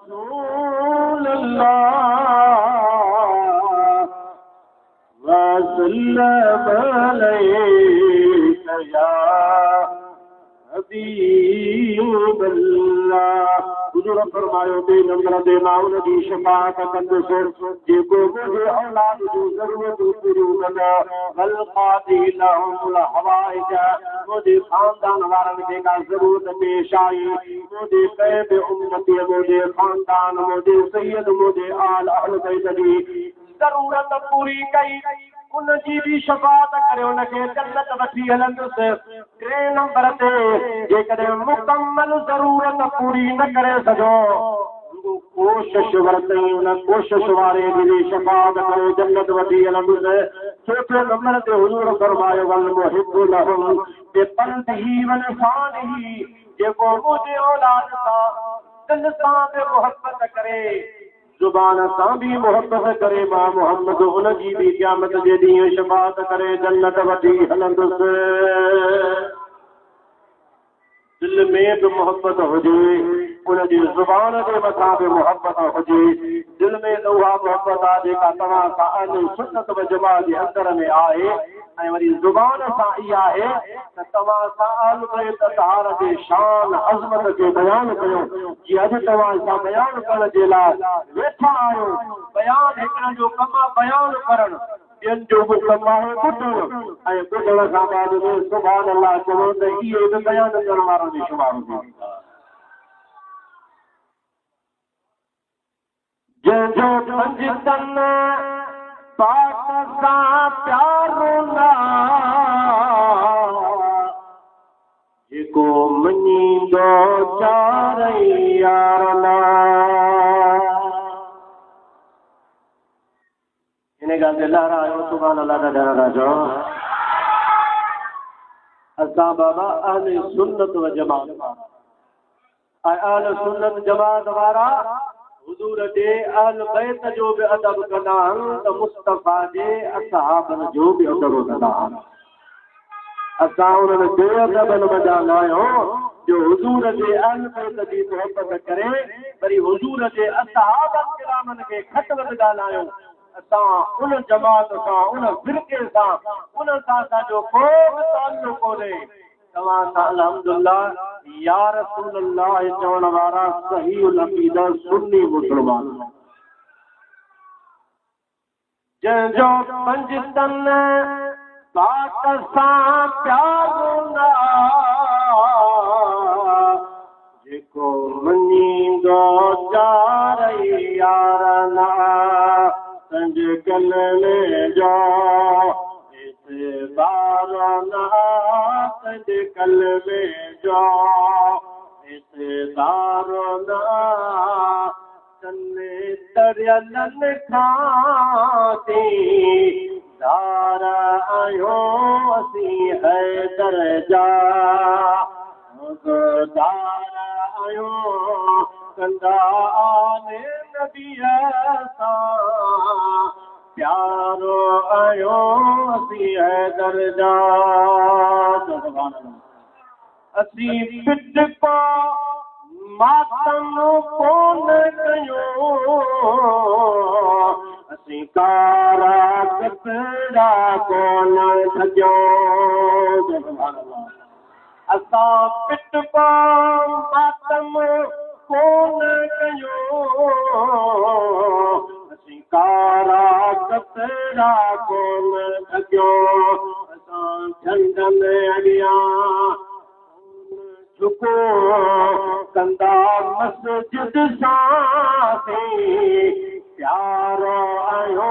رسول الله وسلم عليك يا حبيب الله حضور فرماयो تے نمبر دے ماؤن دی شفاعت کندس جيڪو مجھے اولاد جو ضرورت پوری کندا والقاضي لهم الحوائج مجھے خاندان وارن کي کا ضرورت پیش آئی مجھے قیب امتی مجھے خاندان مجھے سید مجھے آل اہل بیت دی ضرورت پوری کئی ان جی بھی شفاعت کرے ان کے جنت وٹھی ہلندس ٹرے نمبر تے جے مکمل ضرورت پوری نہ کرے سجو کوشش ورتیں ان کوشش وارے دی شفاعت کرے جنت وٹھی ہلندس چوتھے نمبر تے حضور فرمایا والمحب لهم بقلبه ولسانه جے کو مجھے اولاد کا دل سے محبت کرے زبان سان بھی محبت کرے ماں محمد ان جی بھی قیامت جے ڏींहुं شفاعت کرے جنت وٹھی ہلندس دل میں بھی محبت ہوجے ان جی زبان کے مٿاں بھی محبت ہوجے دل میں उहा محبت आ जेका तव्हां सां अहल सुन्नत व जमात जे अंदर में आहे ऐं वरी ज़ुबान सां इहा आहे त तव्हां सां अहल बैत तहार जे शान अज़मत खे बयान कयो जीअं अॼु तव्हां सां बयान करण जे लाइ वेठा आहियो बयान हिकिड़े जो कमु आहे बयान करणु ॿियनि जो बि कमु आहे ॿुधणु ऐं ॿुधण खां बाद में सुभाणे अलाह चवो त इहे बि बयान करण वारनि जी शुमार हूंदी जंहिंजो पंजतन पाक सां प्यारो ना जेको मञींदो चारई यार ना इन ॻाल्हि ते लारा आहियो सुभाणे अलाह जा ॾाढा राजो असां बाबा अहल सुन्नत व जमात ऐं अहल सुन्नत जमात वारा हुजूर जे अहल बैत जो भी अदब कंदा आहिनि त मुस्तफ़ा जे असहाबनि जो भी अदब कंदा आहिनि असां उन्हनि जो अदब न मञंदा आहियूं जो हुजूर जे अहल बैत जी मोहबत करे वरी हुजूर जे असहाबनि किरामनि खे खट वध ॻाल्हायूं असां उन जमात सां उन फिरके सां उन सां असांजो को बि ताल्लुक़ कोन्हे तव्हां सां अल्हम्दुलिल्लाह या रसूल अल्लाह चवण वारा सही अक़ीदा सुन्नी मुसलमान जंहिंजो पंजतन पाक सां प्यारो ना जेको मञींदो चारई यार ना संज कल में जो बाराना संज कल में जो दारोना तने दरियलन खाती दारा आयो असी है दरजा दारा आयो कंदा आने नबी सा प्यारो आयो असी है दरजा असी पिट को मातम कोन कयो असी कारा कपड़ा कोन सजो असा पिट को मातम कोन कयो असी कारा कपड़ा कोन सजो असा झंडन अॻियां झुको कंदा मस्जिद सां प्यारो आयो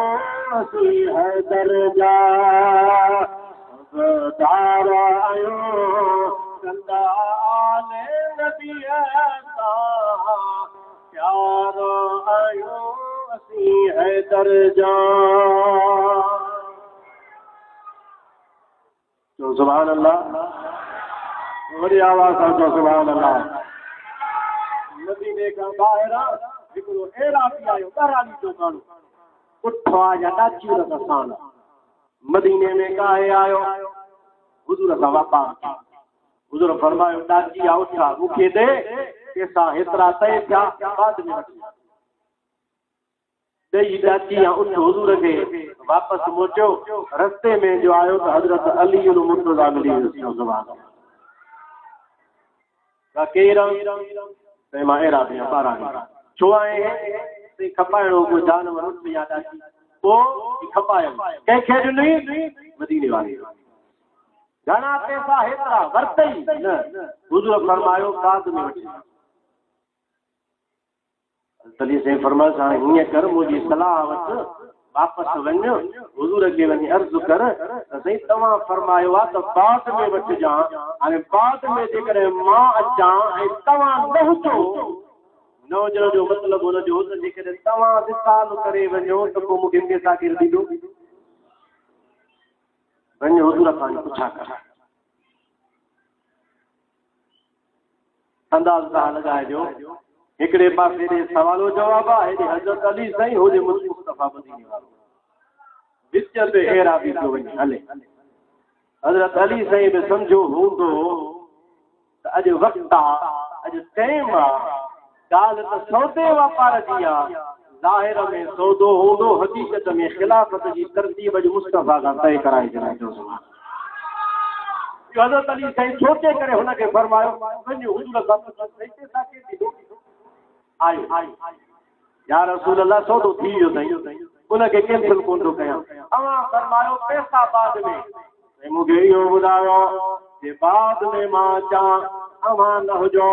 असी है दरजा दार आयो कंदा आले नबी सां प्यारो आयो असी है दरजा तो सुभान अल्लाह वरी आवाज़ सां चओ सुभान अल्लाह मदीने खां ॿाहिरां हिकिड़ो एराकी आयो ॿाहिरां जो माण्हू उठो आहे या ॾाची रसान मदीने में काहे आयो हुजूर सां वापार हुजूर फरमायो ॾाची आहे उठा मूंखे ॾे पैसा हेतिरा तय थिया बाद में ॾेई ॾाची या उन हुज़ूर खे वापसि मोटियो रस्ते में जो आयो त हज़रत अली मुर्तज़ा मिली वियुसि ज़ुबान का केरु त मां अहिड़ा थिया 12 छो आहे खपाइणो को जानवर उठ या ॾाची पोइ खपायो कंहिंखे ॾिनी मदीने वारे घणा पैसा हेतिरा वरितई न हुज़ूर फरमायो बाद में वठी तली से फरमायो हाणे हीअं कर मुंहिंजी सलाह वटि वापसि वञ हुज़ूर खे वञी अर्ज़ु कर त साईं तव्हां फरमायो आहे त बाद में वठिजां हाणे बाद में जेकॾहिं मां अचां ऐं तव्हां न हुजो न हुजण जो मतिलबु हुनजो त जेकॾहिं तव्हां विसाल करे वञो त पोइ मूंखे पैसा केरु ॾींदो वञ हुज़ूर खां पुछा कर अंदाज़ तव्हां लॻाइजो हिकिड़े पासे ॾे सवालो जवाब आहे हेॾे हज़रत अली साईं होॾे मुस्तफ़ा मदीने वारो विच ते अहिड़ा बि थो वञे हले हज़रत अली साईं बि सम्झो हूंदो त अॼु वक़्तु आहे अॼु टाइम आहे ॻाल्हि त सौदे वापार जी आहे ज़ाहिर में सौदो हूंदो हक़ीक़त में ख़िलाफ़त जी तरतीब अॼु मुस्तफ़ा खां तय कराए छॾियो हज़रत अली साईं सोचे करे हुनखे फरमायो वञो हुज़ूर खां पैसा केरु ॾींदो आयो या रसूल अल्लाह सौदो थी वियो अथई उनखे कैंसिल कोन थो कयां अवां फरमायो पैसा बाद में मूंखे इहो ॿुधायो जे बाद में मां अचां अवां न हुजो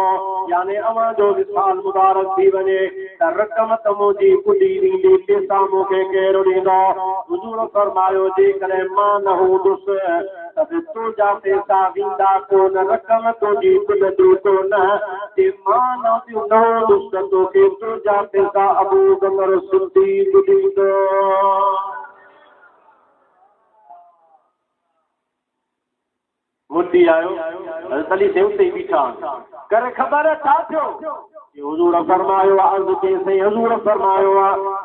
यानी अवां जो विसाल मुबारक थी वञे त रक़म त मुंहिंजी पुॼी ॾींदी पैसा मूंखे केरु ॾींदो हुज़ूर फरमायो जेकॾहिं मां न हूंदुसि त तुंहिंजा पैसा वेंदा कोन रक़म तुंहिंजी पुॼंदी कोन जे मां न हूंदुसि त तोखे तुंहिंजा पैसा अबू बकर सिद्दीक़ ॾींदो मुटी आयो तली से उते ही बीठा करे ख़बर छा थियो हुज़ूर फरमायो अर्ज़ के सही हुज़ूर फरमायो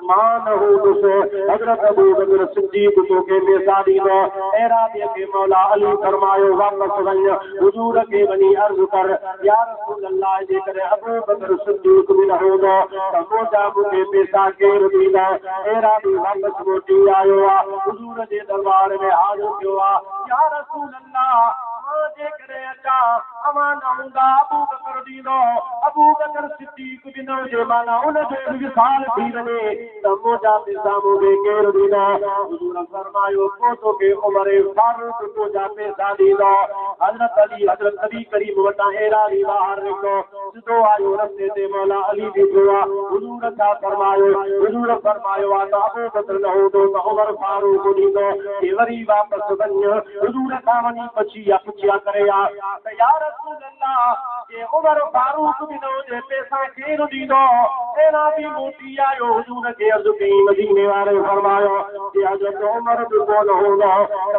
मां न हूंदुसि हज़रत अबू बकर सिद्दीक़ तोखे पैसा ॾींदो ऐराबीअ खे मौला अली फरमायो वापसि वञ हुज़ूर खे वञी अर्ज़ कर या रसूल अल्लाह जेकॾहिं अबू बकर सिद्दीक़ बि न हूंदो त मुंहिंजा मूंखे पैसा केरु ॾींदा ऐराबी वापसि मोटी आयो आहे हुज़ूर जे दरबार में हाज़िर थियो आहे या रसूल अल्लाह जेकॾहिं अचां अवां न हूंदा अबू बकर ॾींदो अबू बकर सिद्दीक़ बि न हुजे माना उनजो बि विसाल थी वञे त मुंहिंजा पैसा मूंखे केरु ॾींदा हुज़ूर फरमायो पोइ तोखे उमर फारूक तुंहिंजा पैसा ॾींदो हज़रत अली करीम वटां अहिड़ा ई ॿाहिरि निकितो सिधो आयो रस्ते ते मौला अली बि थियो आहे हुज़ूर छा फरमायो हुज़ूर फरमायो आहे त अबू बकर न हूंदो त उमर फारूक ॾींदो कि वरी वापसि वञ हुज़ूर खां वञी पुछिया करे त या रसूल अल्लाह जे उमर फारूक बि न हुजे पैसा केरु ॾींदो अहिड़ा बि मोटी आयो हुज़ूर खे अर्ज़ कई मदीने वारे फरमायो जे हज़रत उमर बि कोन हूंदो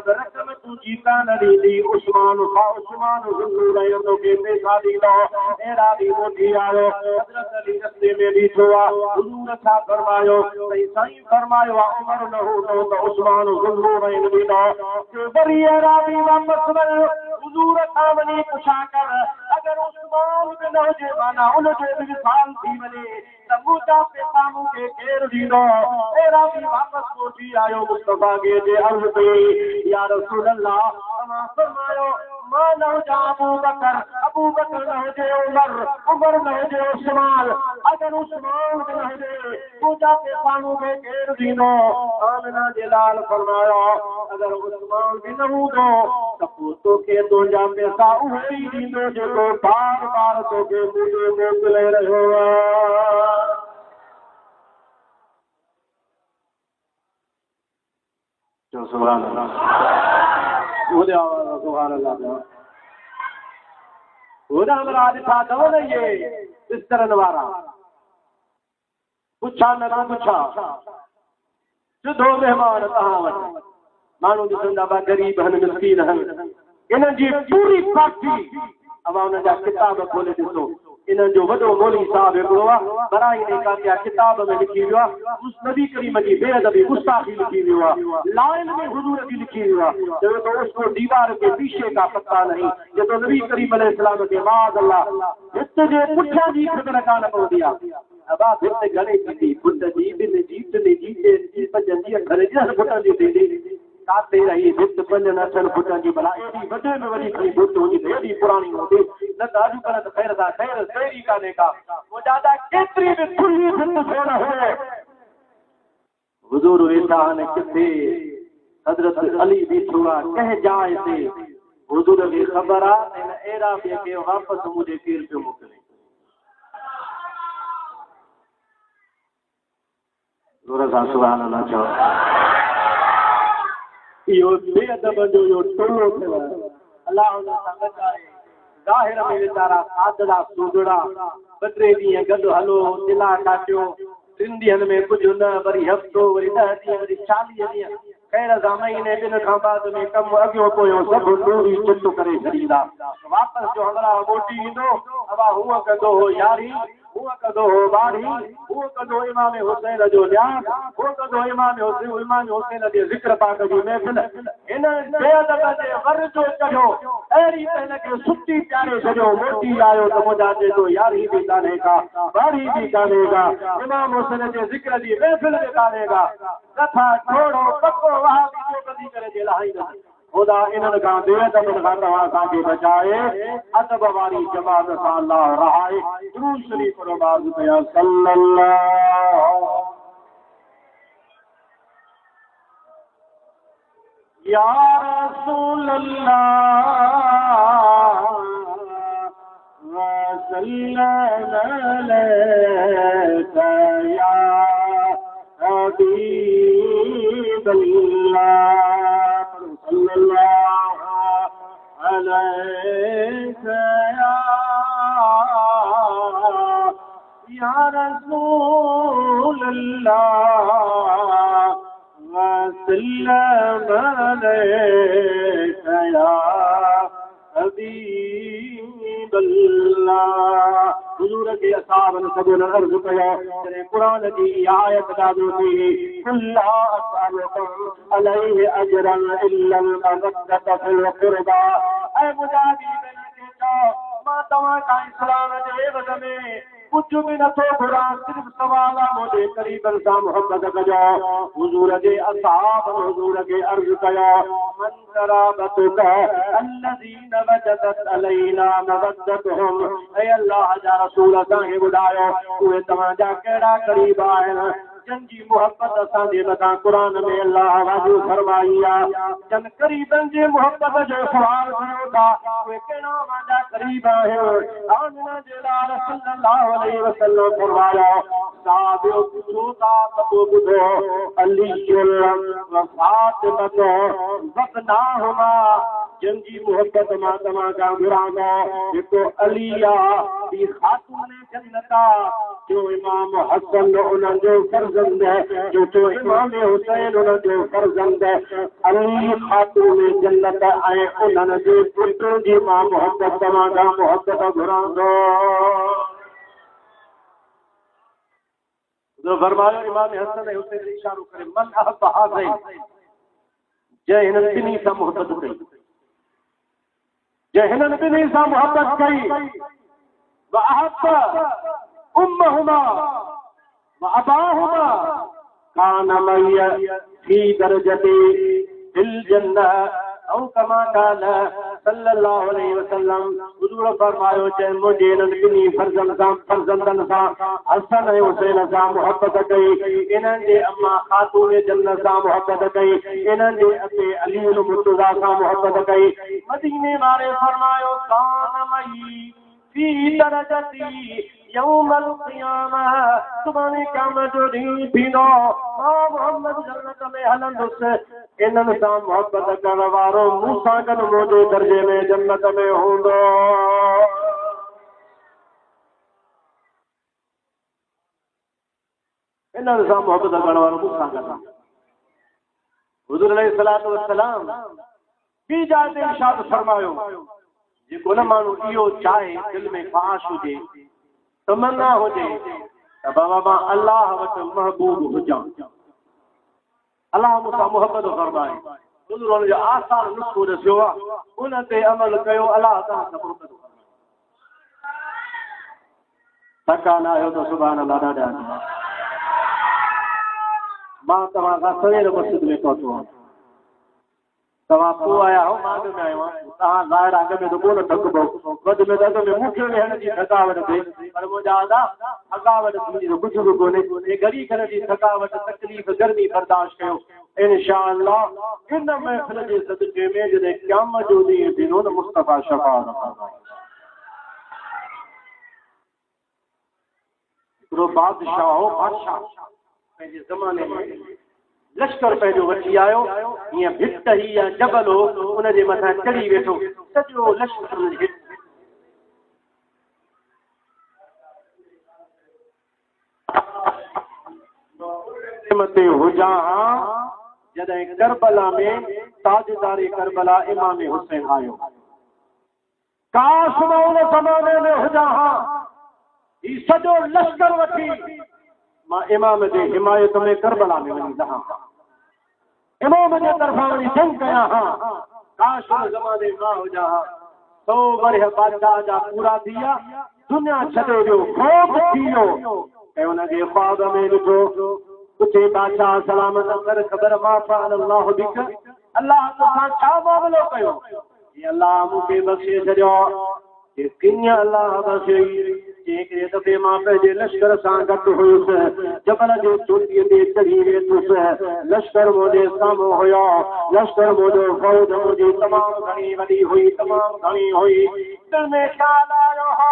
त रक़म तुंहिंजी कान ॾींदी उस्मान ज़ुल्लुरैन तोखे पैसा ॾींदो अहिड़ा बि मोटी आयो हज़रत अली रस्ते में बीठो आहे हुज़ूर छा फरमायो साईं फरमायो आहे उमर न हूंदो त उस्मान ज़ुल्लुरैन ॾींदो वरी अहिड़ा बि वापसि वञ हुज़ूर खां वञी पुछा कर अगर उस्मान बि न हुजे माना उनजो बि विसाल थी वञे त मुंहिंजा पैसा मूंखे केरु ॾींदो अहिड़ा बि वापसि मोटी आयो मुस्तफ़ा खे जे अर्ज़ कई या रसूल अल्लाह तव्हां फरमायो मां न हुजां अबू बकर न हुजे उमर न हुजे उस्मान अगर उस्मान बि न हुजे मुंहिंजा पैसा मूंखे केरु ॾींदो आमिना जे लाल फरमायो अगर उस्मान बि न हूंदो त पोइ तोखे तुंहिंजा पैसा उहो ई ॾींदो जेको बार बार तोखे मुंहिंजे मोकिले रहियो आहे सुभान अल्लाह ओदे आवाज़ सुभान अल्लाह ओदा हमरा ॾिठा अथव न इहे बिस्तरनि वारा पुछा न पुछा सिधो महिमान तव्हां वटि माण्हू ॾिसंदा बा ग़रीब आहिनि मिस्कीन आहिनि इन्हनि जी पूरी पार्टी अवां उन्हनि जा किताब खोले ॾिसो इन जो वडो मौलवी साहब हिकिड़ो आहे बराई ने कातिया किताब में लिखी वियो आहे उस नबी करीम जी बेअदबी गुस्ताखी लिखी वियो आहे लाइन में हुजूर जी लिखी वियो आहे जो तो उसको दीवार के पीछे का पता नहीं जो तो नबी करीम अलैहिस्सलाम के माद अल्लाह हित जे पुठियां जी फिक्र कान पवंदी आहे अबा हित घणे थी पुट जी बिन जीत ने जीते जी पंजंदी घर जी पुट जी थींदी काते रही भित पंज नथन फुटन जी भला एडी वडे में वडी कोई बुत हुई एडी पुरानी होती न दादू पर त खैर दा खैर सेरी काने का वो ज्यादा केतरी भी खुली भित फेर है हुजूर वेठा ने किथे हजरत अली भी थोड़ा कह जाए से हुजूर की खबर आ इन एरा बे के वापस मुझे केर पे मोकले जोरा सुभान अल्लाह चो यो बेअदब जो यो टोलो थे अल्लाह ने संगत आए ज़ाहिर में बेचारा सादड़ा सुगड़ा बटरे दी गद हलो दिला काटियो सिंधियन में कुछ न वरी हफ्तो वरी 10 दी वरी 40 दी खैर ज़माने बिन खां बाद में कम अगियो कोयो सब दूरी चिट्टो करे छडीदा वापस जो हमरा मोटी इंदो अबा हुआ कंदो हो यारी हुआ कदो हो बारी हुआ कदो इमाम हुसैन जो ध्यान हुआ कदो इमाम हुसैन जे जिक्र पाक जी महफिल इन बेअदब जे वर जो चढ़ो एरी तन के सुती प्यारे सजो मोटी आयो तो मुझा जे तो यारी भी काने का बारी भी काने का इमाम हुसैन जे जिक्र जी महफिल भी काने का कथा छोड़ो पक्को वहां भी जो कदी करे जे लाही खुदा इन्हनि खां बेअदब खां तव्हां असांखे बचाए अदब वारी जमात सां अल्लाह रहाए दुरूद शरीफ पढ़ो बाज़ कया सल्लल्लाहु या रसूल अल्लाह व सल्लल्लाहु अलैका या हबीब अल्लाह सल्लल्लाहु अलैका या रसूल अल्लाह व सल्लल्लाहु अलैका या हबीब अल्लाह हुजूर के असहाबन सजन अर्ज कया तेरे कुरान की आयत नाज़िल थी कुल्ला असअलुकुम अलैहि अजरन इल्ला अल-मवद्दत फिल क़ुरबा ऐ मुजाहिदीन के जाओ मां तव्हां का इस्लाम जे वद में कुछ भी न थो घुरा सिर्फ सवाल मुझे करीबन सां मोहब्बत कजो हुजूर जे असहाब हुजूर के अर्ज कया मन कराबतुक अल्लज़ीन वजदत अलैना मवद्दतहुम ऐ अल्लाह जा रसूल असां के बुधायो उहे तव्हां जा केड़ा करीब आहिनि जंजी मोहब्बत असांजे मथां कुरान में अल्लाह वाजू फरमाई आहे जन करीबन जे मोहब्बत जो सवाल कयो था उहे केड़ा वाजा करीब आहिनि आमिना जे लाल सल्लल्लाहु अलैहि वसल्लम फरमाया साबियो पूछो था तो बुधो अलीयुल व फातिमा वफनाहुमा जंजी मोहब्बत मां तव्हां का घुरांदो जेको अली आहे दी खातून जन्नता जो इमाम हसन उन्हनि जो फर्जंद है जो तो इमाम हुसैन उन्हनि जो फर्जंद है अली खातून जन्नत ऐं उन्हनि जे पुट जी मां मोहब्बत तव्हां खां मोहब्बत घुरांदो जो फरमायो इमाम हसन ऐं हुसैन इशारो करे मन अहब हाज़ैन जंहिं हिननि ॿिन्ही सां मोहब्बत कई जंहिं हिननि ॿिन्ही सां मोहब्बत कई व अहब उम्महुमा व अबाहुमा कान मैया फी दरजती फिल जन्नह औ कमा काल सल्लल्लाहु अलैहि वसल्लम हुजूर फरमायो जे मुझे इन्हनि ॿिन्ही फर्जंदनि सां हसन ऐं हुसैन सां मोहब्बत कई इन्हनि जे अम्मा खातून जन्नत सां मोहब्बत कई इन्हनि जे अते अली मुर्तज़ा सां मोहब्बत कई मदीने वारे फरमायो कान मई फी दरजती यौमल क़ियामह सुभाणे क़यामत जो ॾींहुं थींदो मां मोहम्मद जन्नत में हलंदुसि इन्हनि सां मोहब्बत करण वारो मूंसां गॾु मुंहिंजे दर्जे में जन्नत में हूंदो इन्हनि सां मोहब्बत करण वारो मूंसां गॾु हुज़ूर अलैहिस्सलातु वस्सलाम ॿी जाइ ते इरशाद फरमायो जेको न माण्हू इहो चाहे दिलि में ख्वाहिश हुजे तमन्ना हुजे त बाबा मां अल्लाह वटि महबूब हुजां, अल्लाह मूंसां मोहबत फरमाए। बुजुर्गनि जो आसान नुस्ख़ो ॾसियो आहे, उन ते अमल कयो, अल्लाह तव्हां सां मोहबत फरमाए। थकान आयो त सुभाणे अल्लाह ॾाढा मां तव्हां खां सवेर मस्जिद में पहुतो आहियां, तव्हां पोइ आया हो, मां अॻ में आयो आहियां। तव्हां ज़ाहिर अॻ में त कोन थकिबो, वधि में अॻ में मूंखे वेहण जी थकावट थिए, पर मुंहिंजा आदा थकावट मुंहिंजी त कुझु बि कोन्हे। घड़ी खण जी थकावट तकलीफ़ गर्मी बर्दाश्त कयो, इंशाअल्लाह इन महफ़िल जे सदक़े में जॾहिं क़यामत जो ॾींहुं थींदो न मुस्तफ़ा शफ़ाअत फरमाए। हिकिड़ो बादशाह हो, बादशाह पंहिंजे ज़माने में लश्कर पंहिंजो वठी आयो, हीअं भिट ही या जबल हो, उनजे मथां चढ़ी वेठो, सॼो लश्कर मथे हुजां जॾहिं करबला में ताजदारे करबला इमाम हुसैन आयो। काश मां उन ज़माने में हुजां ही सॼो लश्कर वठी मां इमाम जे हिमायत में करबला में वञी रहां, इमाम जे तरफ़ां वञी जंग कयां हा। काश उन ज़माने मां हुजां हा। 100 वरह बादशाह जा पूरा थी विया, दुनिया छॾे वियो, ख़ौफ़ थी वियो ऐं उनजे ख्वाब में ॾिठो, पुछे बादशाह सलामत कर, ख़बर मां फ़अल अल्लाह बिक, अल्लाह तोसां छा मामलो कयो? अल्लाह मूंखे बख़्शे छॾियो। किन अल्लाह बख़्शई? हिकिड़े दफ़े मां पंहिंजे लश्कर सां गॾु हुयुसि, जबल जे चोटीअ ते चढ़ी वेठुसि, लश्कर मुंहिंजे साम्हूं हुयो, लश्कर मुंहिंजो फ़ौज मुंहिंजी तमामु घणी वॾी हुई, तमामु घणी हुई। दिलि में ख़्यालु आयो हा,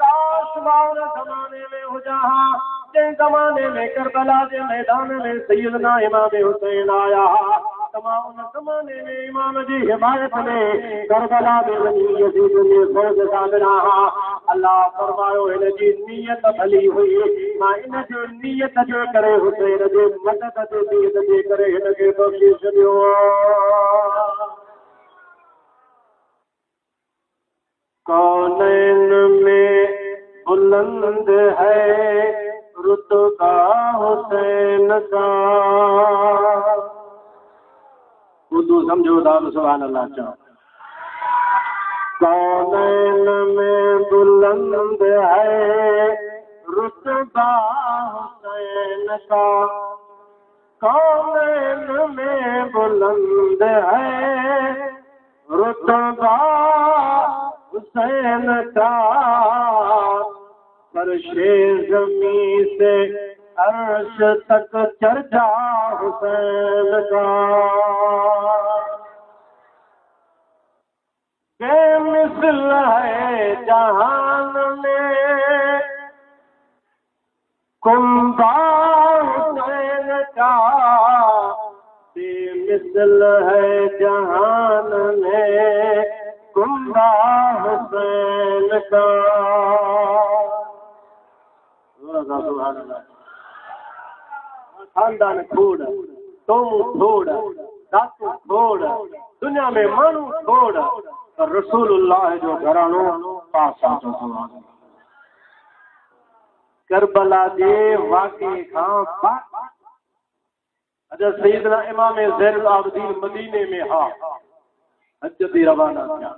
काश मां उन ज़माने में हुजां हा जंहिं ज़माने में करबला जे मैदान में सैयदना इमाम हुसैन आया हा। तमां उन ज़माने में इमाम जी हिमायत में करबला में वञी यज़ीद जे फ़ौज सां मिला हा। अल्लाह फरमायो हिन जी नियत भली हुई, मां इन जे नियत जे करे हुसैन जे मदद जे नियत जे करे हिन खे बख़्शे छॾियो। कौनैन में बुलंद है रुतबा हुसैन का, उर्दू समझो दाल सुभान अल्लाह चो। कौनैन में बुलंद है रुतबा हुसैन का, कौनैन में बुलंद है रुतबा हुसैन का, फर्शे ज़मीं से अर्श तक चर्चा हुसैन का, बेमिसल है जहान में कुंबा हुसैन का, बेमिसल है जहान में कुंबा हुसैन का। खानदान खोड़, तोमू खोड़, दातू खोड़, दुनिया में मानू खोड़, रसूलुल्लाह जो घरानो पासा जो सवाल। करबला जे वाक़े खां बाद अजर सैयदना इमाम ज़ैनुल आबिदीन मदीने में हा, हज ते रवाना थिया।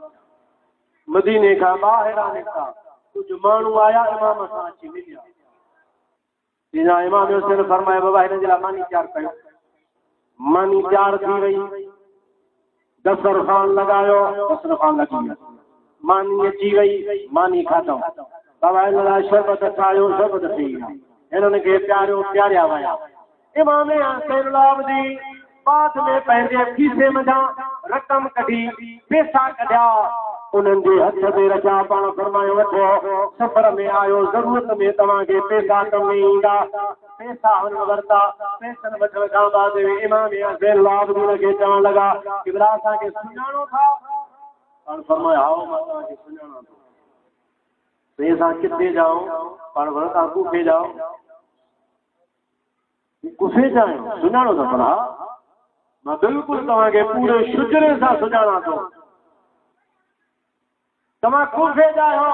मदीने खां ॿाहिरां निकिता, कुझु माण्हू आया इमाम सां अची मिलिया। जीअं इमाम हुसैन फरमाए बाबा हिन जे लाइ मानी तयारु कयो। मानी तयारु थी वई, दस्तरखान लॻायो, दस्तरखान लॻी वियो, मानी अची वई, मानी खाधऊं। बाबा हिन लाइ शरबत ठाहियो, शरबत थी विया, हिननि खे प्यारियो, प्यारिया विया। इमाम ज़ैनुल आबिदीन बाद में पंहिंजे खीसे मथां रक़म कढी, पैसा कढिया, उन्हनि जे हथ में रखिया, पाण फरमायो वठो, सफ़र में आयो, ज़रूरत में तव्हांखे पैसा कम ईंदा। पैसा हुन वरिता, पैसनि वठण खां बाद इमाम ज़ैनुल आबिदीन खे चवण लॻा कि भला असांखे सुञाणो था? पाण फरमायो हा मां तव्हांखे सुञाणा थो। पैसा किथे जाओ? पाण भला तव्हां कूफे जाओ, कूफे जा आहियो, सुञाणो था? भला मां बिल्कुलु तव्हांखे पूरे शुजरे सां सुञाणा थो। तव्हां कूफे जा आहियो?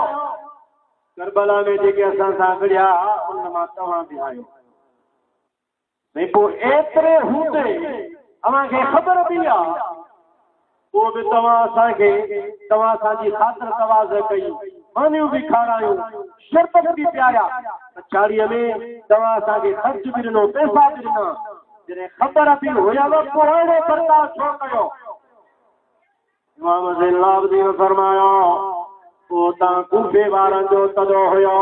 करबला में जेके असां सां गड़िया उन मां तव्हां बि आहियो नहीं पोइ एतिरे हूंदे अव्हांखे ख़बर बि आहे पोइ बि तव्हां असांखे तव्हां असांजी ख़ातिर तवाज़ कई मानियूं बि खारायूं शरबत बि पियाया चाड़ीअ में तव्हां असांखे ख़र्च बि ॾिनो पैसा बि ॾिना जॾहिं ख़बर बि हुयव पोइ अहिड़ो बर्ताव छो कयो इमाम ज़ैनुल आबिदीन फरमायो पोइ तव्हां कूफे वारनि जो तॾो हुयो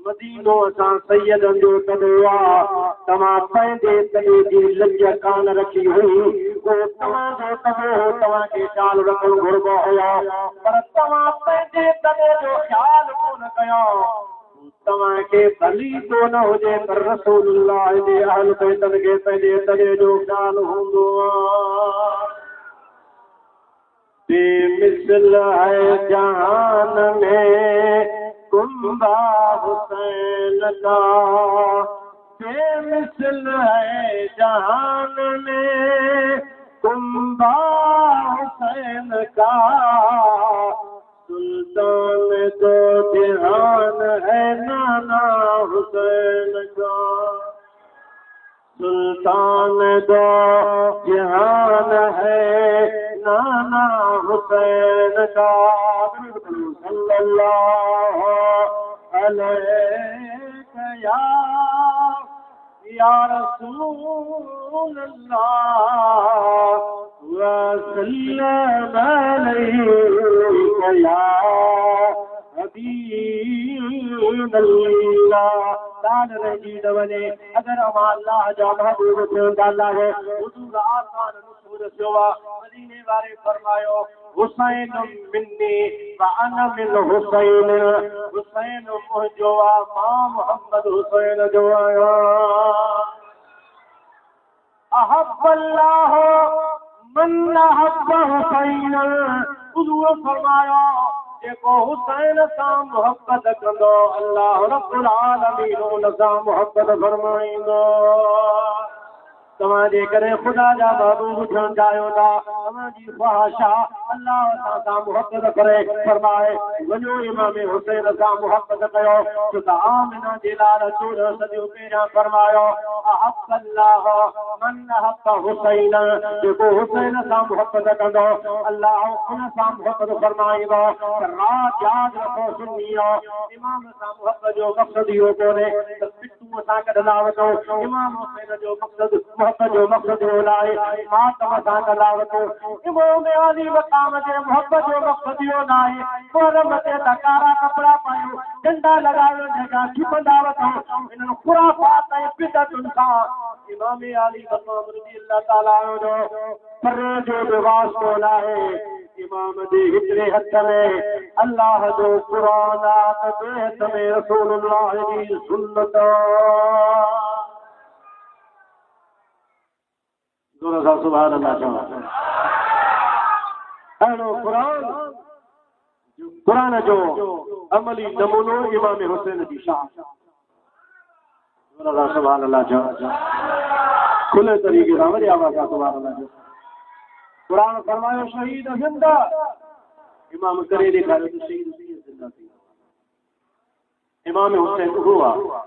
मदीनो असां सैयदनि जो तॾो आहे तव्हां पंहिंजे तॾे जी लज कान रखी हुई उहो तव्हांजो तॾो हो तव्हांखे ख़्यालु रखणु घुरिबो हुयो पर तव्हां पंहिंजे तॾे जो ख़्यालु कोन कयो तव्हांखे भली तो न हुजे पर रसूलुल्लाह जे अहल बैतनि खे पंहिंजे तॾे जो ख़्यालु हूंदो आहे बेमिसल है जहान में कुंबा हुसैन का बेमिसल है जहान में कुंबा हुसैन का सुल्तान दो जहान है नाना हुसैन का सुल्तान दो जहान है नाना हुसैन का सल्लल्लाहु अलैहि या रसूल अल्लाह व सल्लम अलैहि या हबीब अल्लाह दान रजी दवने अगर अल्लाह जा महबूब थियंदा है हुजूर आसान रसूल सेवा मदीने वारे फरमायो हुसैन मिन्नी व अना मिन हुसैन हुसैन मुंहिंजो आहे मां मोहम्मद हुसैन जो आहियां अहब अल्लाह मन अहब हुसैन हुजूर फरमायो जेको हुसैन सां मोहब्बत कंदो अल्लाह रब्बुल आलमीन उन सां मोहब्बत फरमाईंदो तव्हांजे करे ख़ुदा जा महबूब थियण चाहियो था तव्हांजी ख्वाहिश आहे अल्लाह सां मोहब्बत करे फरमाए वञो इमाम हुसैन सां मोहब्बत कयो छो त आमिना जे लाल 14 सदियूं पहिरियां फरमायो अहब अल्लाह मन अहब हुसैन जेको हुसैन सां मोहब्बत कंदो अल्लाह उन सां मोहब्बत फरमाईंदो रात यादि रखो सुनियो इमाम सां मोहब्बत जो मक़सद इहो कोन्हे त पिटू असां कढंदा वठो इमाम हुसैन जो मक़सद जो मक़सद हो लाए मातम सां कंदा वठो इमाम अली मक़ाम जे मोहब्बत जो मक़सद इहो न आहे मुहर्रम ते त कारा कपिड़ा पायूं झंडा लॻायो जॻह छिपंदा वठो इन्हनि खुराफात ऐं बिदअतुनि सां इमाम अली मक़ाम रज़ी अल्लाह ताला जो परे जो बि वास्तो न आहे इमाम जे हिकिड़े हथ में अल्लाह जो क़ुरान आहे त ॿिए हथ में रसूलुल्लाह जी सुन्नत सुभान अल्लाह अहिड़ो क़ुरान जो अमली नमूनो इमाम हुसैन जी शान सुभान अल्लाह खुले तरीक़े सां वरी आवाज़ आहे सुभान अल्लाह क़ुरान फरमायो शहीद ज़िंदा इमाम करे ॾेखारियो त शहीद ज़िंदा थी इमाम हुसैन उहो आहे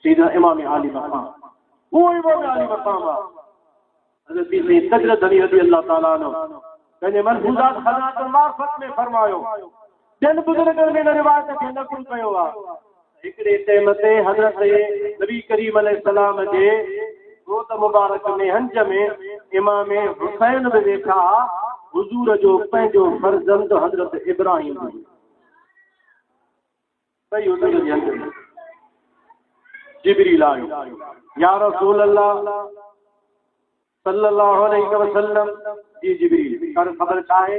सीधा इमाम आली मक़ाम उहो इमाम आली मक़ाम आहे अल्लाह ताला पंहिंजे मलफूज़ात ख़ज़ानतुल मारिफ़त में फरमायो जिन बुज़ुर्गनि में रिवायत खे नक़ुल कयो आहे हिकिड़े टाइम ते हज़रत नबी करीम अलैहिस्सलाम जे रोज़ मुबारक में हंज में इमाम हुसैन बि वेठा हुजूर जो पंहिंजो फर्ज़ंद हज़रत इब्राहिम भई हुजूर जे हंज में जिब्रील आयो या रसूल अल्लाह सल्लल्लाहु अलैहि वसल्लम जी जिब्रील कर ख़बर छा आहे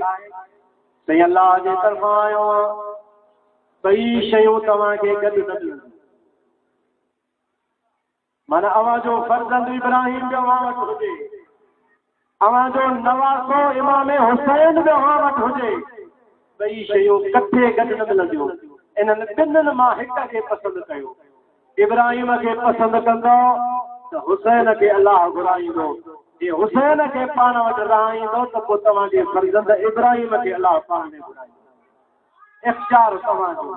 सही अल्लाह जे तरफ़ां आयो ॿई शयूं तव्हांखे गॾु न मिलंदियूं माना अवांजो फर्ज़ंद इब्राहिम बि अवां वटि हुजे अवांजो नवासो इमाम हुसैन बि अवां वटि हुजे ॿई शयूं कठे गॾु न मिलंदियूं इन्हनि ॿिन्हिनि मां हिक खे पसंदि कयो इब्राहिम खे पसंदि कंदो त हुसैन खे अलाह घुराईंदो जे हुसैन खे पाण वटि रहाईंदो त पोइ तव्हांजे फर्ज़ंद इब्राहिम खे अलाह पाण में घुराईंदो इख़्तियार तव्हांजो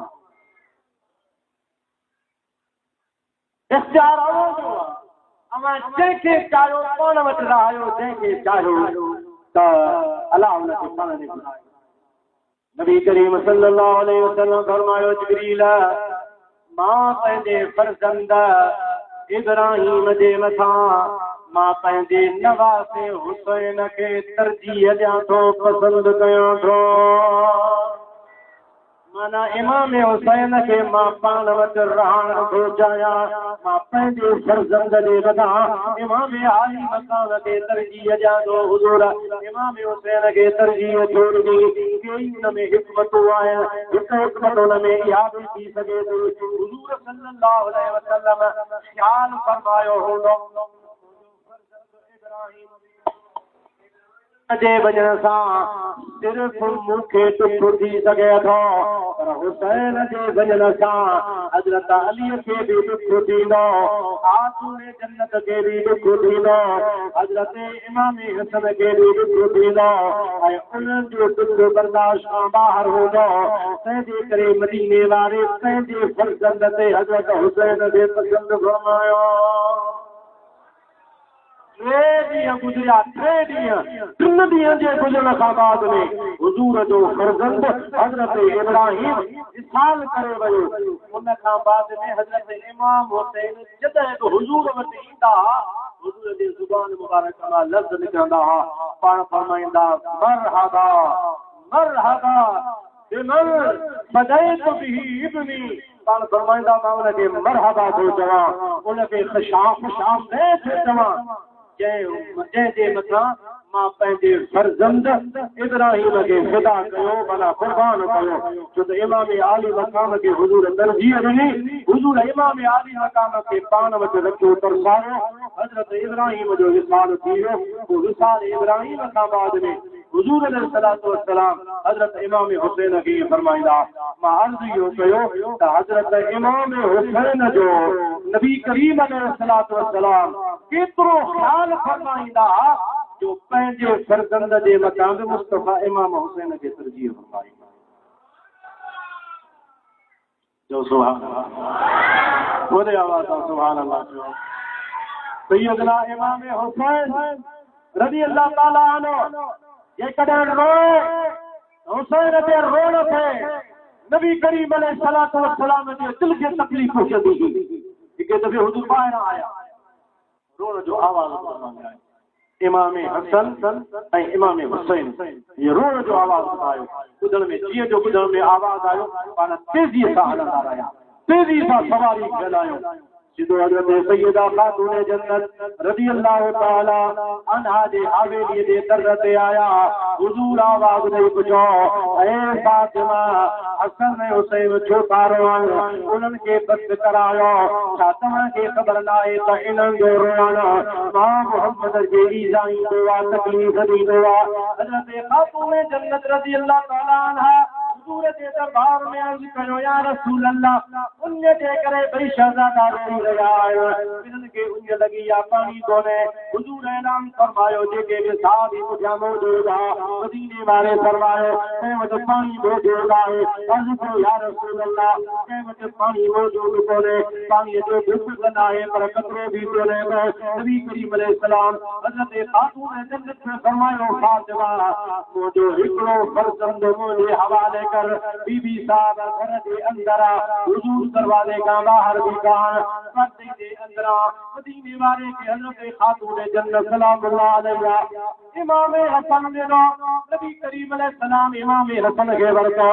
इख्तियार आवो जो अमा जंहिंखे चाहियो पाण वटि रहायो जंहिंखे चाहियो त अलाह उनखे पाण ॾे घुरायो नबी करीम सल्लल्लाहु अलैहि वसल्लम फरमायो जिब्रील मां पंहिंजे फर्ज़ंद इब्राहिम जे मथां मां पंहिंजे नवासे हुसैन खे तरजीह ॾियां थो पसंदि कयां थो माना इमाम हुसैन खे मां पाण वटि रहण थो चाहियां मां पंहिंजे फर्ज़ंद जे मथां इमाम आली मकाम खे तरजीह ॾियां थो हुज़ूर इमाम हुसैन खे तरजीह छो ॾिनी कई हुन में हिकमतूं आहिनि हिकु हिकमत हुन में इहा बि थी सघे थी हुज़ूर सल्लल्लाहु अलैहि वसल्लम ख़्याल फरमायो हूंदो जे वजह सां सिर्फ़ मूंखे टुट थी सघे थो पर हुसैन जे वजह सां हज़रत अलीअ खे बि टुट थींदो खातून जन्नत खे बि टुट थींदो हज़रत इमाम हसन खे बि टुट थींदो ऐं उन्हनि जो टुट बर्दाश्त खां ॿाहिरि हूंदो तंहिंजे करे मदीने वारे पंहिंजे फर्ज़ंद ते हज़रत हुसैन खे पसंदि फरमायो 3 ॾींहं गुज़रिया 3 ॾींहं जे गुज़रण खां बाद में हुज़ूर जो फर्ज़ंद हज़रत इब्राहिम विसाल करे वियो उन खां बाद में हज़रत इमाम हुसैन जॾहिं बि हुज़ूर वटि ईंदा हुज़ूर जी ज़ुबान मुबारक मां लफ़्ज़ निकिरंदा हुआ पाण फरमाईंदा मरहबा मरहबा बिमन फदैत बिही इब्नी पाण फरमाईंदा मां उनखे मरहबा थो चवां उनखे ख़ुशामदीद थो चवां जंहिंजे मथां मां पंहिंजे फर्ज़ंद इब्राहिम खे फ़िदा कयो भला क़ुर्बान कयो छो त इमाम आली मक़ाम खे हुज़ूर तरजीह ॾिनी हुज़ूर इमाम आली मक़ाम खे पाण वटि रखियो तरसायो हज़रत इब्राहिम जो विसाल थी वियो पोइ विसाल इब्राहिम खां बाद में हुज़ूर अलैहिस्सलातु वस्सलाम हज़रत इमाम हुसैन खे फरमाईंदा मां अर्ज़ इहो कयो त हज़रत इमाम हुसैन जो नबी करीम अलैहिस्सलातु वस्सलाम केतिरो ख़्याल फरमाईंदा जो पंहिंजे फर्ज़ंद जे मक़ाम मुस्तफ़ा इमाम हुसैन खे तरजीह फरमाईंदा जो सुभान अल्लाह वॾे आवाज़ सां सुभान अल्लाह चओ सैयदना इमाम हुसैन रज़ी अल्लाह ताला अन्हु जेकॾहिं रोए हुसैन ते रोअण थे नबी करीम अलैहिस्सलातु वस्सलाम जे दिल खे तकलीफ़ पहुचंदी हुई हिकु दफ़े हुज़ूर ॿाहिरां आया रोअण जो आवाज़ ॿुधंदा इमाम हसन ऐं इमाम हुसैन ये रोअण जो आवाज़ ॿुधायो ॿुधण में जीअं जो ॿुधण में आवाज़ आयो पाण तेज़ीअ सां हलंदा रहिया तेज़ी सां सवारी फैलायो सिधो हज़रत सैयदा खातून जन्नत रज़ी अल्लाह ताला अन्हा जे हवेली जे दर ते आया हुज़ूर आवाज़ ॾेई पुछो ऐ फातिमा हसन ऐं हुसैन छो था रोअण उन्हनि खे बस करायो छा तव्हांखे ख़बर न आहे त इन्हनि जो रोअण मां मुहम्मद जे ईज़ा ईंदो आहे तकलीफ़ ॾींदो आहे हज़रत खातून जन्नत रज़ी अल्लाह ताला अन्हा हुज़ूर जे दरबार में अर्ज़ कयो या रसूल अल्लाह उन जे करे भई शहज़ादा रोई रहिया आहिनि इन्हनि खे उन लॻी या पाणी कोन्हे हुज़ूर ऐलान फरमायो जेके बि साहबी पुठियां मौजूद आहे मदीने वारे फरमायो कंहिं वटि पाणी मौजूद आहे अर्ज़ कयो या रसूल अल्लाह कंहिं वटि पाणी मौजूद कोन्हे पाणीअ जो घुट न आहे पर कतिरो बि कोन्हे नबी करीम अलैहिस्सलाम हज़रत खातून जन्नत में फरमायो फातिमा मुंहिंजो हिकिड़ो फर्ज़ंद मुंहिंजे हवाले कर बीबी साहब घर जे अंदर हुज़ूर दरवाजे खां ॿाहिरि बीठा पर्दे जे अंदर मदीने वारे खे हज़रत खातून जन्नत सलामुल्लाह अलैहा इमाम हसन ॾिनो नबी करीम अलैहिस्सलाम इमाम हसन खे वरितो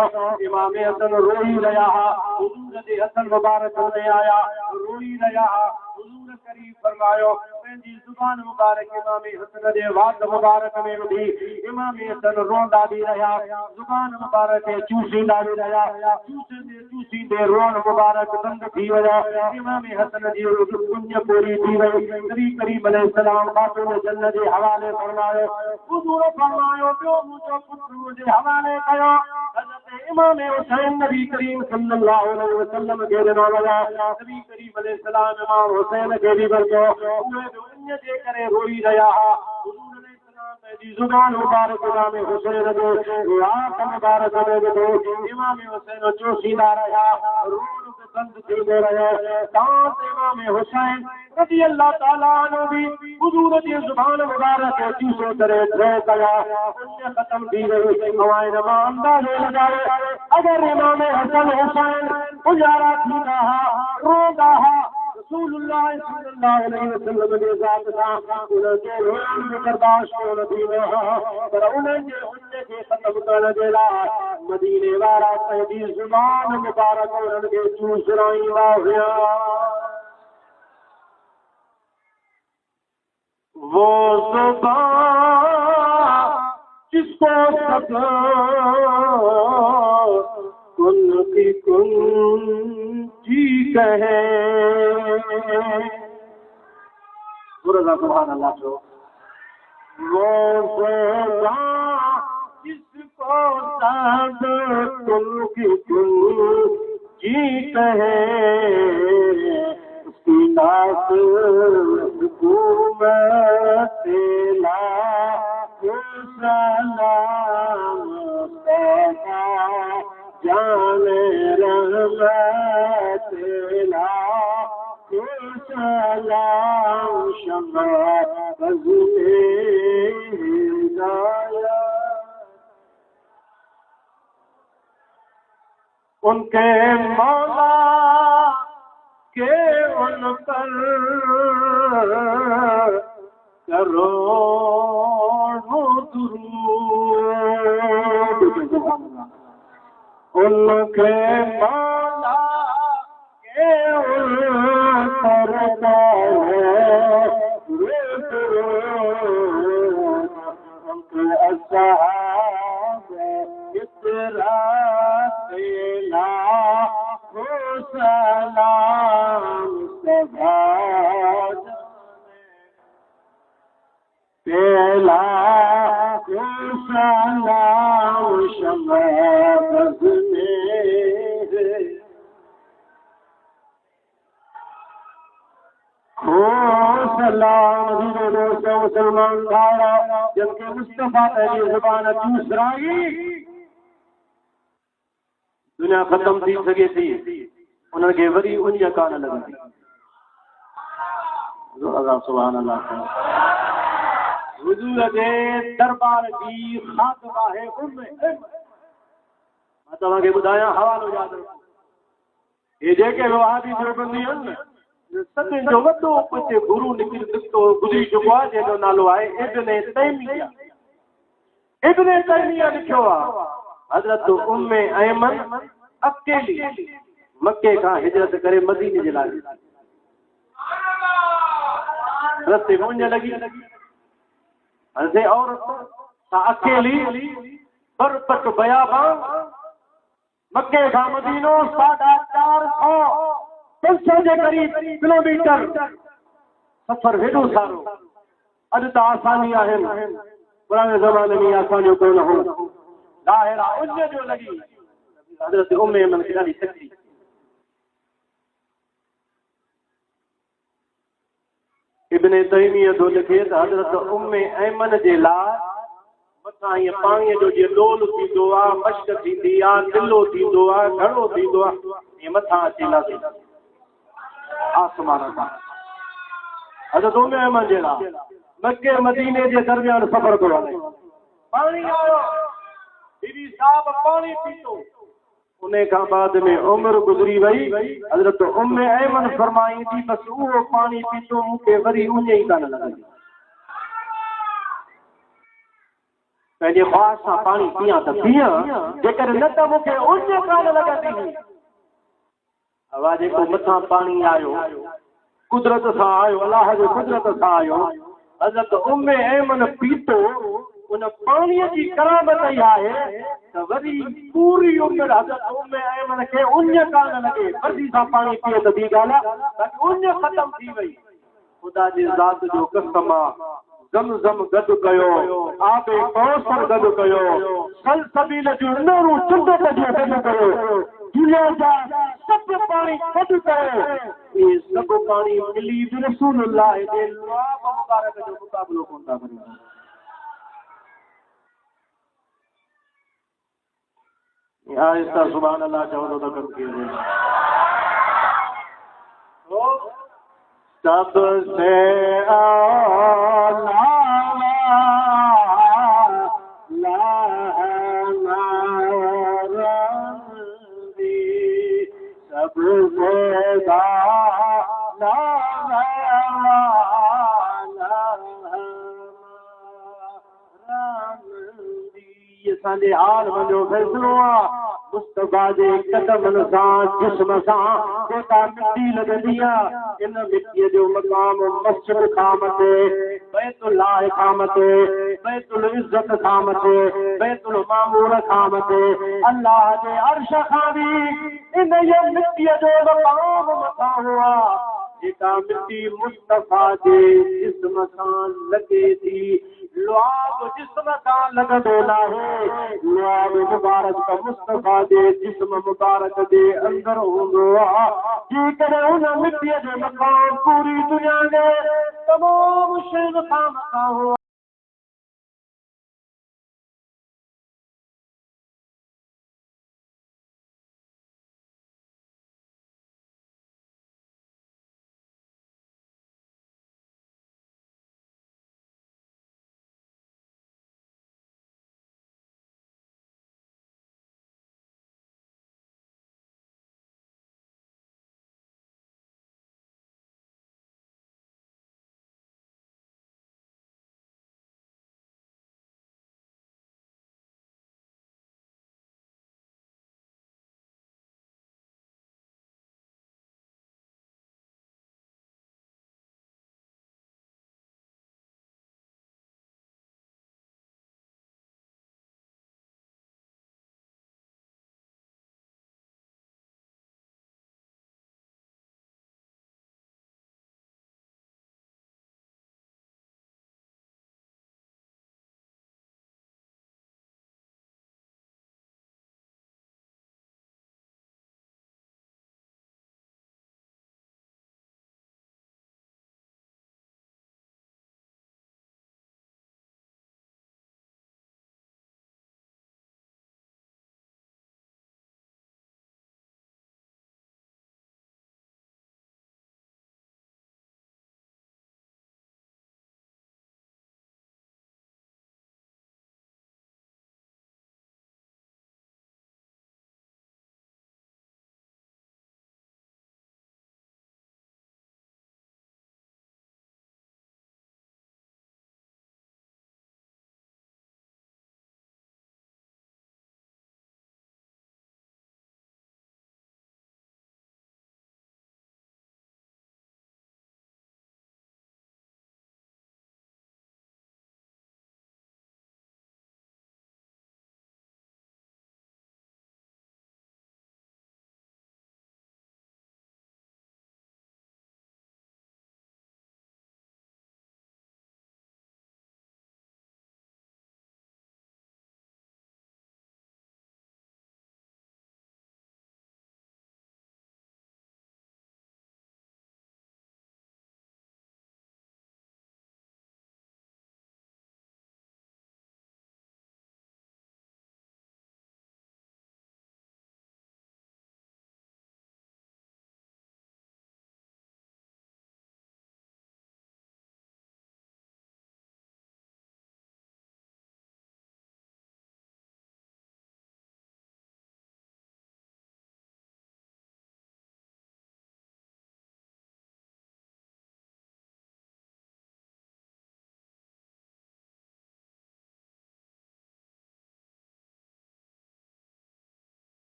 इमाम हसन रोई रहिया हुज़ूर जे हथनि मुबारक में आया रोई रहिया हुज़ूर करीम फरमायो पंहिंजी ज़ुबान मुबारक इमाम हसन जे वात मुबारक में विधी इमाम हसन रोंदा बि रहिया ज़ुबान मुबारक खे चूसींदा बि रहिया चूसींदे रोअण मुबारक बंदि थी वियो इमाम हसन जी पुञ पूरी थी वई नबी करीम अलैहिस्सलाम खातून जन्नत जे हवाले फरमायो हुज़ूर फरमायो ॿियो मुंहिंजो पुटु मुंहिंजे हवाले कयो हज़रत इमाम हुसैन नबी करीम सल्लल्लाहु अलैहि वसल्लम खे ॾिनो वियो नबी करीम अलैहिस्सलाम इमाम हुसैन खे बि वरितो उहे बि उन जे करे रोई रहिया हुज़ूर अलैहिस्सलाम पंहिंजी ज़ुबान मुबारक इमाम हुसैन जो वात मुबारक में विधो इमाम हुसैन चोसींदा रहिया रोअण बंद थींदो रहियो। साथ इमाम हुसैन रज़ी अल्लाह ताला अन्हु भी हुजूर जी ज़ुबान मुबारक खे चूसो करे दुआ कया, उन ख़त्म थी वई। हवाए नमा अंदाज़ो लगायो अगर इमाम हसन हुसैन गुजारा थींदा हा, रोंदा हा, रसूलुल्लाह सल्लल्लाहु अलैहि वसल्लम जे ज़ात सां उनखे रोन बि बर्दाश्त कोन थींदो हा, पर उनजे उन खे ख़त्म करण जे लाइ मदीने वारा पंहिंजी ज़ुबान मुबारक उन्हनि खे चूसराईंदा हुया। वो ज़ुबान जिसको सब कुन की कुंजी कहे, सुभान अल्लाह जो वो ज़ुबान जिसको सब कुन की कुंजी कहे, उसकी नात हुकूमत ला सलाम सदा जाने रहमत ला सलाम शमा बज़्मे हिदाया। उनके मौला के उन पर करोड़ों दुरूद, उनके मौला के उन पर उनके असहाब सलाम सदा तेला सलाम शमा बज़्मे। सलाम दोस्तों मुसलमान भाइयों, जिनके मुस्तफा की ज़ुबान दूसराई दुनिया खत्म थी सके थी, उनके वरी उन्हीअ कान लॻंदी। सुभान अल्लाह। हुजूर जे दरबार जी ख़ातिब आहे उम्मे हिम्मत। मां तव्हांखे ॿुधायां, हवालो यादि रखो, हे जेके वहाबी देवबंदी आहिनि सभिनि जो वॾो हिते गुरु निकिरी निकितो गुज़री चुको आहे, जंहिंजो नालो आहे इब्न तैमिया। इब्न तैमिया लिखियो आहे, हज़रत उम्मे ऐमन अकेली मक्के खां हिजरत करे मदीने जे लाइ रस्ते में वञण लॻी। हंसे औरत अकेली बरपट बयाबान मक्के खां मदीनो 450 जे करीब किलोमीटर सफ़र हेॾो सारो। अॼु त आसानी आहे, पुराने ज़माने में आसानी कोन हो। ज़ाहिर आहे उन जो लॻी हज़रत उम्मे ऐमन खे ॾाढी तकलीफ़। इब्न तैमिया जो लिखे त हज़रत उम्मे ऐमन जे लाइ मथां ईअं पाणीअ जो जीअं डोल थींदो आहे, मश्क थींदी आहे, दिलो थींदो आहे, घड़ो थींदो आहे, ईअं मथां अची लाथी आसमान सां। हज़रत उम्मे ऐमन जे लाइ मके मदीने जे दरमियान सफ़र कयो आहे। पाणी आयो, बीबी साहब पाणी पीतो, उन खां बाद में उम्र गुज़री वई। हज़रत उम्मे ऐमन फरमाई थी, बस उहो पाणी पीतो मूंखे वरी उन ई कान लॻंदी। पंहिंजे ख़्वास सां पाणी पियां त पियां, जेकर न त मूंखे उन कान लॻंदी। हवा जेको मथां पाणी आयो कुदरत सां आयो, अलाह जे कुदरत सां आयो। हज़रत उम्मे ऐमन पीतो, उन पाणीअ जी करामत ई आहे त वरी पूरी उमिरि हज़रत उम्मे ऐमन खे उन कान लॻे। वरी सां पाणी पीए त ॿी ॻाल्हि आहे, बाक़ी उन ख़त्म थी वई। ख़ुदा जी ज़ात जो कसम आहे, ज़मज़म गॾु कयो, आबे कौसर गॾु कयो, सलसबील जूं नहरूं चुंडत जूं गॾु कयो, दुनिया जा सभु पाणी गॾु कयो। इहे सभु पाणी मिली बि रसूलुल्लाह जे लुआब मुबारक जो मुक़ाबिलो कोन था कनि। आहिस्ता सुभान अल्लाह चवंदो त कमु थी वेंदो। सबसे आला सबसे असांजे आलम जो फैसलो आहे मुस्तफा जे कदमनि सां जिस्म सां जेका मिटी लॻंदी आहे इन मिटीअ जो मक़ाम मस्जिद खां मथे बैतुल्लाह खां मथे बैतुल इज़्ज़त खां मथे बैतुल मामूर खां मथे अल्लाह जे अर्श खां बि इन मिटीअ जो मक़ाम मथां हुआ जेका मिटी मुस्तफा जे जिस्म सां लॻे थी लुआब जिस्म सां लॻंदो नाहे लुआब मुबारक त मुस्तफा जे जिस्म मुबारक जे अंदर हूंदो आहे जेकॾहिं हुन मिटीअ जो मक़ाम पूरी दुनिया जे तमामु शयुनि खां मथां हुआ